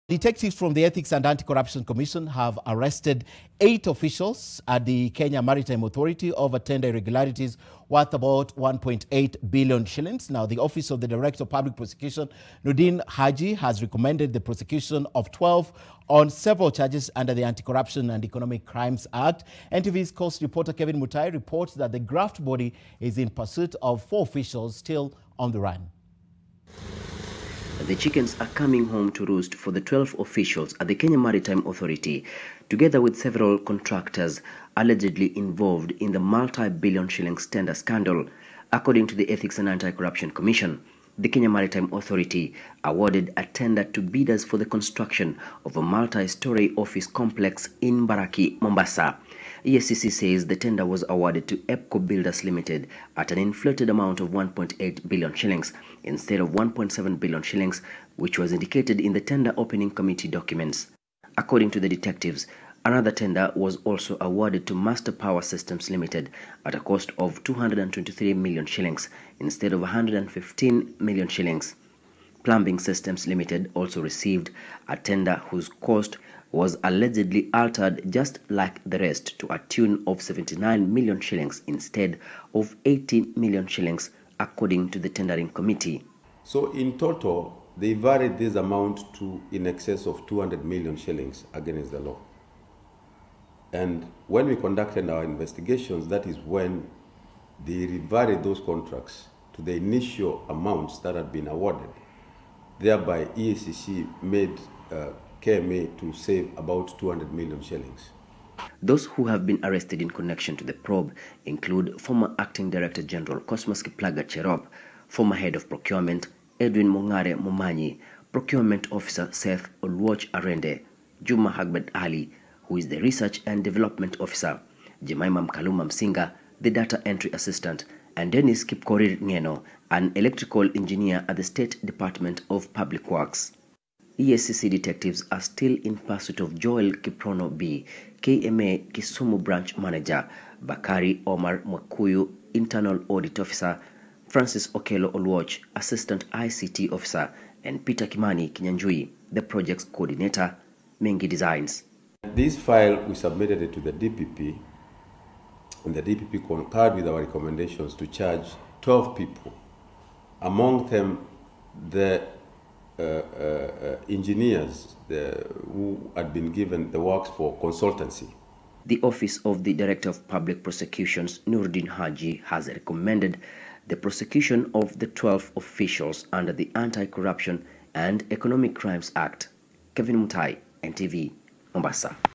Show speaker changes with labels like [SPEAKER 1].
[SPEAKER 1] Detectives from the Ethics and Anti-Corruption Commission have arrested 8 officials at the Kenya Maritime Authority over tender irregularities worth about 1.8 billion shillings. Now, the Office of the Director of Public Prosecution, Nurdin Haji, has recommended the prosecution of 12 on several charges under the Anti-Corruption and Economic Crimes Act. NTV's Coast reporter Kevin Mutai reports that the graft body is in pursuit of 4 officials still on the run.
[SPEAKER 2] The chickens are coming home to roost for the 12 officials at the Kenya Maritime Authority, together with several contractors allegedly involved in the multi-billion shillings tender scandal. According to the Ethics and Anti-Corruption Commission, the Kenya Maritime Authority awarded a tender to bidders for the construction of a multi-story office complex in Baraki, Mombasa. EACC says the tender was awarded to EPCO Builders Limited at an inflated amount of 1.8 billion shillings instead of 1.7 billion shillings, which was indicated in the tender opening committee documents. According to the detectives, another tender was also awarded to Master Power Systems Limited at a cost of 223 million shillings instead of 115 million shillings. Plumbing Systems Limited also received a tender whose cost was allegedly altered just like the rest to a tune of 79 million shillings instead of 18 million shillings, according to the tendering committee.
[SPEAKER 3] So in total, they varied this amount to in excess of 200 million shillings against the law. And when we conducted our investigations, that is when they varied those contracts to the initial amounts that had been awarded. Thereby, EACC made KMA to save about 200 million shillings.
[SPEAKER 2] Those who have been arrested in connection to the probe include former Acting Director General Cosmas Kiplagat Cherop, former Head of Procurement Edwin Mongare Momanyi, Procurement Officer Seth Oluoch Arende, Juma Hagbad Ali, who is the Research and Development Officer, Jemima Mkaluma Msinga, the Data Entry Assistant, and Dennis Kipkorir Ngeno, an electrical engineer at the State Department of Public Works. EACC detectives are still in pursuit of Joel Kiprono B, KMA Kisumu Branch Manager, Bakari Omar Mwakuyu, Internal Audit Officer, Francis Okelo Oluoch, Assistant ICT Officer, and Peter Kimani Kinyanjui, the project's coordinator, Mengi Designs.
[SPEAKER 3] This file, we submitted it to the DPP, and the DPP concurred with our recommendations to charge 12 people, among them the engineers who had been given the works for consultancy.
[SPEAKER 2] The Office of the Director of Public Prosecutions, Nurdin Haji, has recommended the prosecution of the 12 officials under the Anti-Corruption and Economic Crimes Act. Kevin Mutai, NTV, Mombasa.